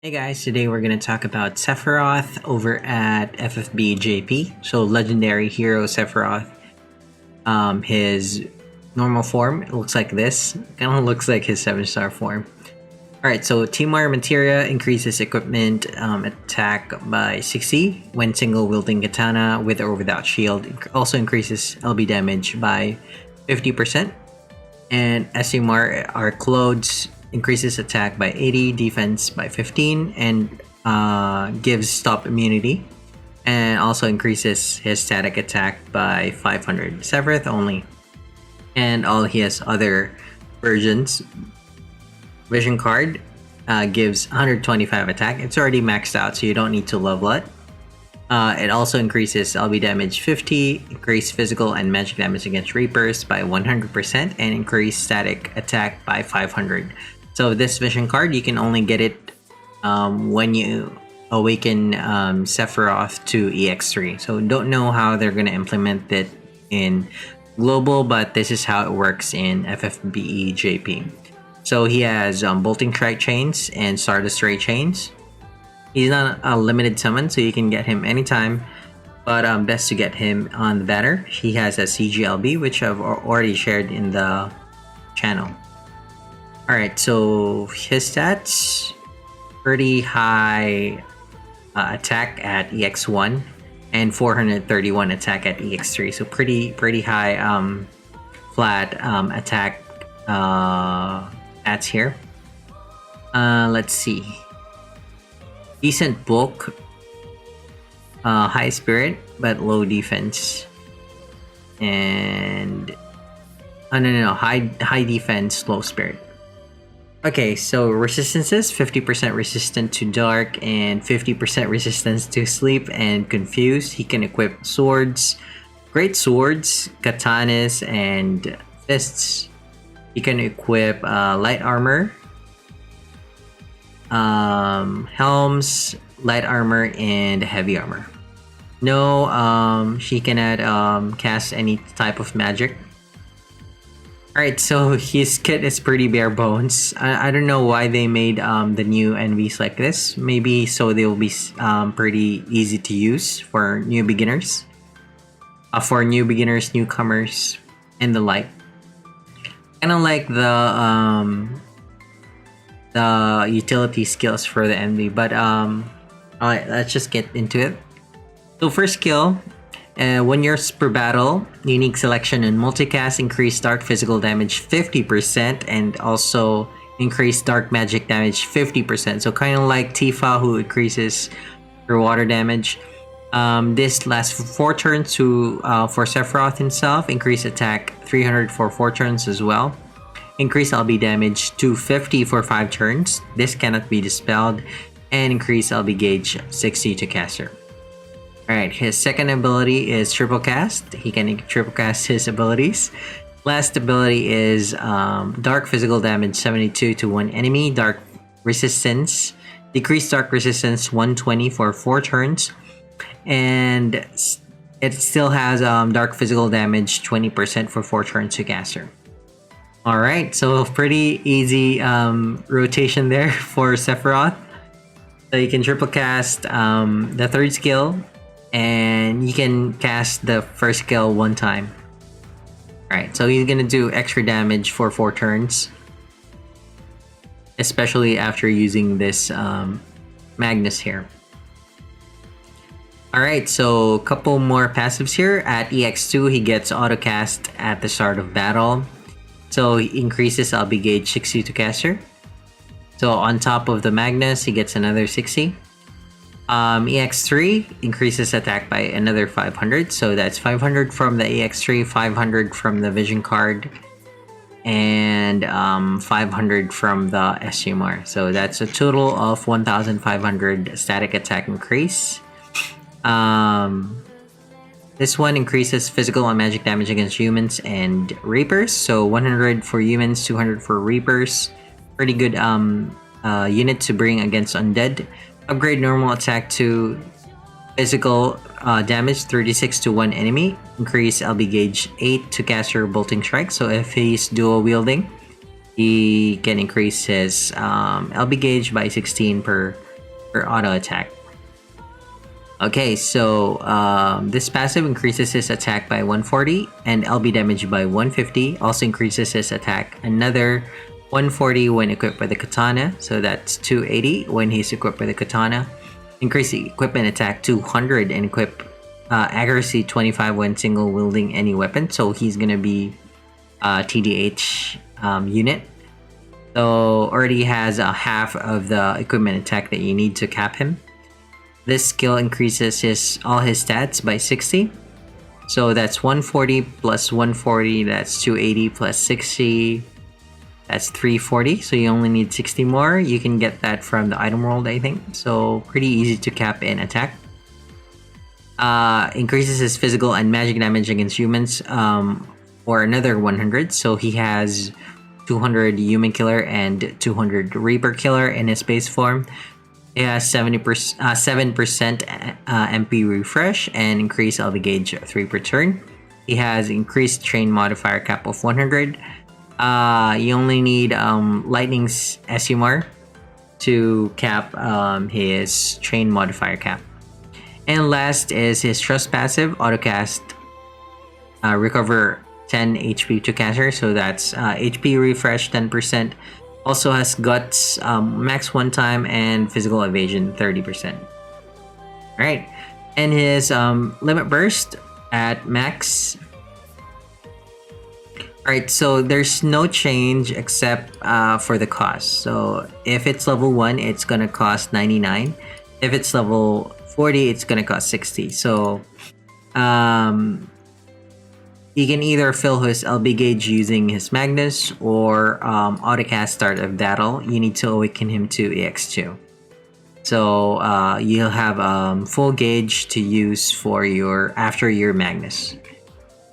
Hey guys, today we're going to talk about Sephiroth over at FFBE JP. So Legendary Hero Sephiroth. His normal form looks like this. Kind of looks like his 7-star form. Alright, so Team Wire Materia increases equipment attack by 60 when single wielding katana with or without shield. Also increases LB damage by 50%. And SMR are clothes increases attack by 80, defense by 15, and gives stop immunity. And also increases his static attack by 500. Sephiroth only. And all he has other versions. Vision card gives 125 attack. It's already maxed out, so you don't need to level it. It also increases LB damage 50, increase physical and magic damage against Reapers by 100%, and increase static attack by 500. So this vision card, you can only get it when you awaken Sephiroth to EX3. So don't know how they're going to implement it in global, but this is how it works in FFBE JP. So he has Bolting Strike Chains and Stardust Ray Chains. He's not a limited summon, so you can get him anytime, but best to get him on the banner. He has a CGLB, which I've already shared in the channel. Alright, so his stats, pretty high attack at EX1 and 431 attack at EX3, so pretty high flat attack stats here. Let's see. Decent bulk, high spirit, but low defense. And high defense, low spirit. Okay, so resistances: 50% resistant to dark and 50% resistance to sleep and confuse. He can equip swords, great swords, katanas, and fists. He can equip light armor, helms, light armor, and heavy armor. No, she cannot cast any type of magic. Alright, so his kit is pretty bare bones. I don't know why they made the new NVs like this. Maybe so they'll be pretty easy to use for new beginners. Newcomers, and the like. Kind of like the utility skills for the NV, but alright, let's just get into it. So first skill, when you're per battle, unique selection and multicast, increase dark physical damage 50% and also increase dark magic damage 50%. So kind of like Tifa, who increases her water damage. This lasts for 4 turns for Sephiroth himself. Increase attack 300 for 4 turns as well. Increase LB damage 250 for 5 turns. This cannot be dispelled. And increase LB gauge 60 to caster. Alright, his second ability is triple cast. He can triple cast his abilities. Last ability is dark physical damage 72 to 1 enemy. Dark resistance. Decrease dark resistance 120 for 4 turns. And it still has dark physical damage 20% for 4 turns to caster. Alright, so pretty easy rotation there for Sephiroth. So you can triple cast the third skill, and you can cast the first skill 1 time. Alright, so he's gonna do extra damage for 4 turns, especially after using this Magnus here. Alright, so a couple more passives here. At EX2, he gets autocast at the start of battle. So he increases LB gauge 60 to caster. So on top of the Magnus, he gets another 60. EX3 increases attack by another 500. So that's 500 from the EX3, 500 from the vision card, and 500 from the SMR. So that's a total of 1,500 static attack increase. This one increases physical and magic damage against humans and Reapers. So 100 for humans, 200 for Reapers. Pretty good unit to bring against undead. Upgrade normal attack to physical damage 36 to 1 enemy. Increase LB gauge 8 to caster Bolting Strike. So if he's dual wielding, he can increase his LB gauge by 16 per for auto attack. Okay, so this passive increases his attack by 140 and LB damage by 150. Also increases his attack another 140 when equipped with the katana. So that's 280 when he's equipped with the katana. Increase the equipment attack 200 and equip accuracy 25 when single wielding any weapon. So he's gonna be TDH unit. So already has a half of the equipment attack that you need to cap him. This skill increases all his stats by 60. So that's 140 plus 140, that's 280 plus 60, that's 340. So you only need 60 more. You can get that from the item world, I think. So pretty easy to cap in attack. Increases his physical and magic damage against humans for another 100. So he has 200 human killer and 200 reaper killer in his base form. He has 7% MP refresh and increased LB gauge 3 per turn. He has increased train modifier cap of 100. You only need lightning's SUMR to cap his train modifier cap. And last is his trust passive, autocast, recover 10 HP to caster, so that's HP refresh 10%. Also has guts max 1 time and physical evasion 30%. Alright, and his limit burst at max. Alright, so there's no change except for the cost. So if it's level 1, it's gonna cost 99. If it's level 40, it's gonna cost 60. So he can either fill his LB gauge using his Magnus or autocast start of battle. You need to awaken him to EX2. So you'll have full gauge to use for after your Magnus.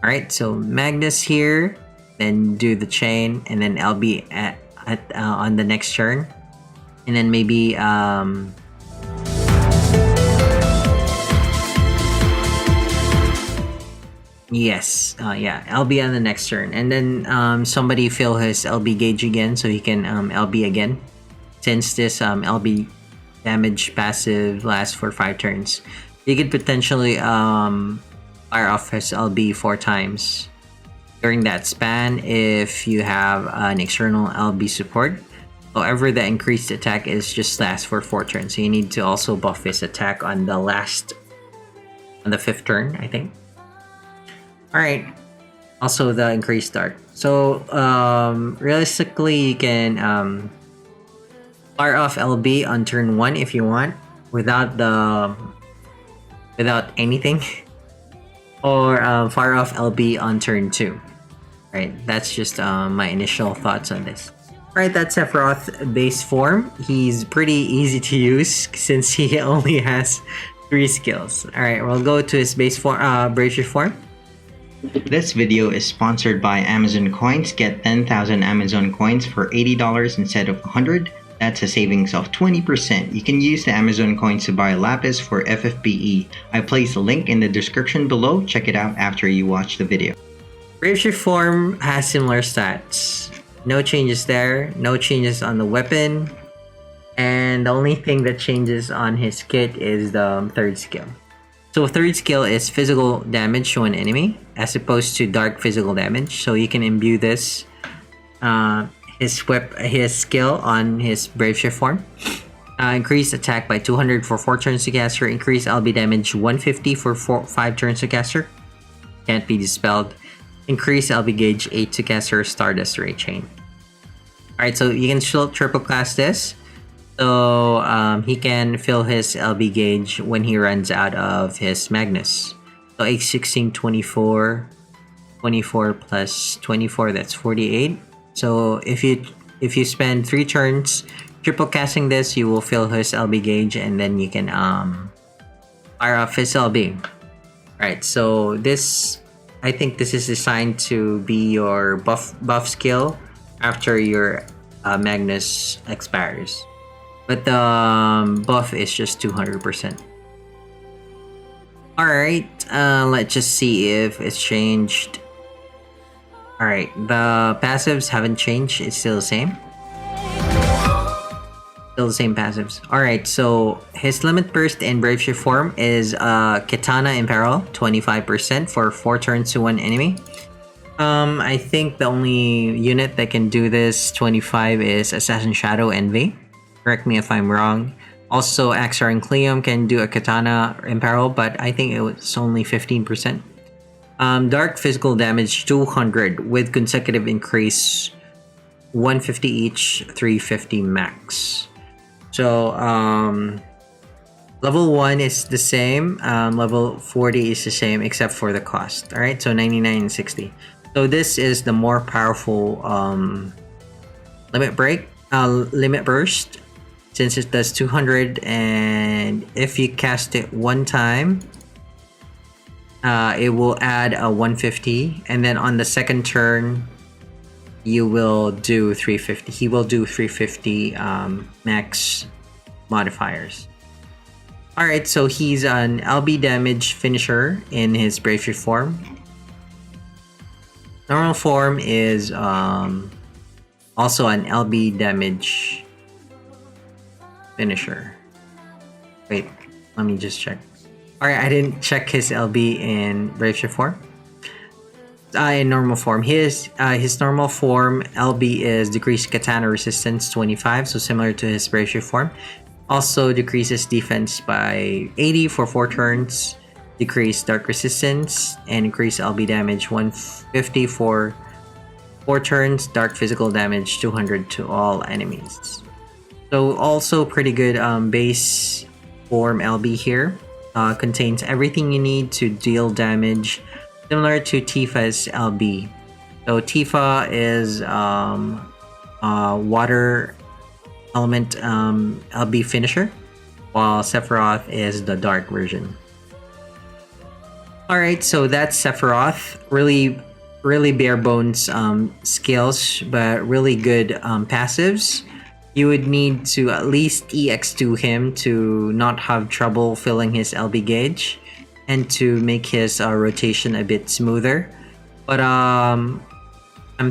Alright, so Magnus here, then do the chain, and then LB on the next turn. And then maybe yes, yeah, LB on the next turn, and then somebody fill his LB gauge again so he can LB again. Since this LB damage passive lasts for 5 turns, you could potentially fire off his LB 4 times during that span if you have an external LB support. However, the increased attack is just lasts for 4 turns, so you need to also buff his attack on the 5th turn, I think. Alright, also the increased start. So realistically, you can fire off LB on turn 1 if you want, without anything, or fire off LB on turn 2. Right, that's just my initial thoughts on this. Alright, that's Sephiroth base form. He's pretty easy to use since he only has 3 skills. Alright, we'll go to his base form, brazier form. This video is sponsored by Amazon Coins. Get 10,000 Amazon Coins for $80 instead of $100. That's a savings of 20%. You can use the Amazon Coins to buy Lapis for FFBE. I place a link in the description below. Check it out after you watch the video. Brazier form has similar stats. No changes there. No changes on the weapon. And the only thing that changes on his kit is the 3rd skill. So 3rd skill is physical damage to an enemy as opposed to dark physical damage. So you can imbue this his skill on his brazier form. Increase attack by 200 for 4 turns to caster. Increase LB damage 150 for 5 turns to caster. Can't be dispelled. Increase LB gauge 8 to caster. Stardust Ray Chain. Alright, so you can still triple class this. So he can fill his LB gauge when he runs out of his Magnus. So H16 24 plus 24, that's 48. So if you spend 3 turns triple casting this, you will fill his LB gauge and then you can fire off his LB. Alright, so this, I think this is designed to be your buff skill after your Magnus expires. But the buff is just 200%. Alright, let's just see if it's changed. Alright, the passives haven't changed, it's still the same. Still the same passives. Alright, so his limit burst in Brave Shift form is Katana Imperil, 25% for 4 turns to 1 enemy. I think the only unit that can do this 25 is Assassin Shadow Envy. Correct me if I'm wrong. Also, Axar and Cleum can do a Katana Imperil, but I think it was only 15%. Dark physical damage 200 with consecutive increase 150 each, 350 max. So level 1 is the same, level 40 is the same except for the cost. Alright, so 99 and 60. So this is the more powerful limit burst, since it does 200, and if you cast it one time, it will add a 150, and then on the second turn, you will do 350. He will do 350 max modifiers. Alright, so he's an LB damage finisher in his Brave Shift form. Normal form is also an LB damage finisher. Wait, let me just check. Alright, I didn't check his LB in Brave Shift form. In normal form, his normal form LB is decreased katana resistance 25, so similar to his Brave Shift form. Also decreases defense by 80 for 4 turns, decrease dark resistance, and increase LB damage 150 for 4 turns, dark physical damage 200 to all enemies. So also pretty good base form LB here. Contains everything you need to deal damage, similar to Tifa's LB. So Tifa is water element LB finisher, while Sephiroth is the dark version. Alright, so that's Sephiroth. Really bare bones skills, but really good passives. You would need to at least EX2 him to not have trouble filling his LB gauge, and to make his rotation a bit smoother. But I'm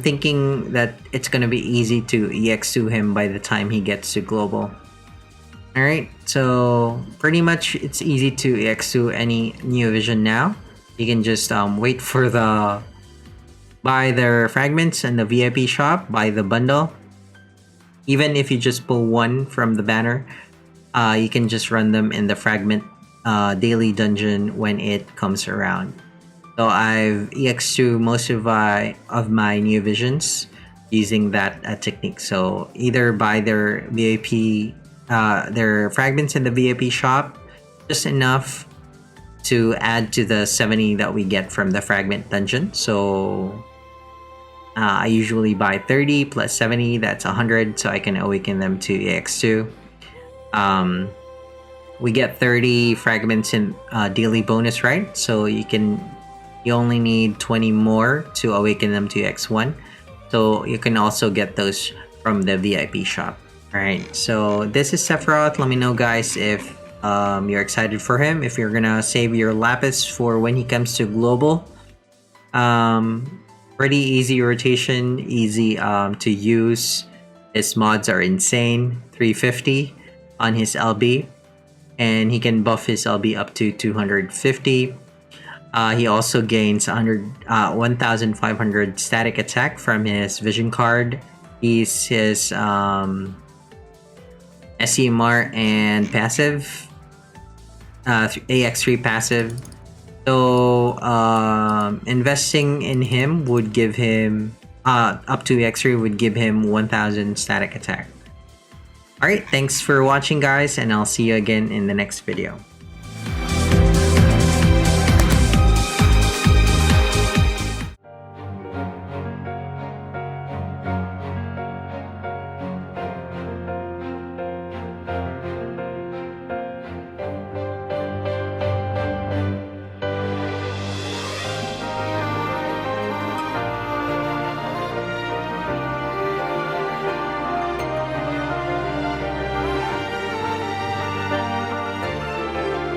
thinking that it's gonna be easy to EX2 him by the time he gets to global. Alright, so pretty much it's easy to EX2 any Neo Vision now. You can just wait for buy their fragments in the VIP shop, buy the bundle. Even if you just pull one from the banner, you can just run them in the fragment daily dungeon when it comes around. So I've EX2 most of my Neo Visions using that technique. So either buy their VIP, their fragments in the VIP shop, just enough to add to the 70 that we get from the fragment dungeon. So I usually buy 30 plus 70, that's 100, so I can awaken them to EX2. We get 30 fragments in daily bonus, right? So you only need 20 more to awaken them to X1. So you can also get those from the VIP shop. Alright, so this is Sephiroth. Let me know, guys, if you're excited for him, if you're gonna save your Lapis for when he comes to global. Pretty easy rotation, easy to use. His mods are insane. 350 on his LB, and he can buff his LB up to 250. He also gains 1,500 static attack from his vision card. He's his SEMR and passive, AX3 passive. So investing in him would give him up to X3 would give him 1,000 static attack. Alright, thanks for watching, guys, and I'll see you again in the next video.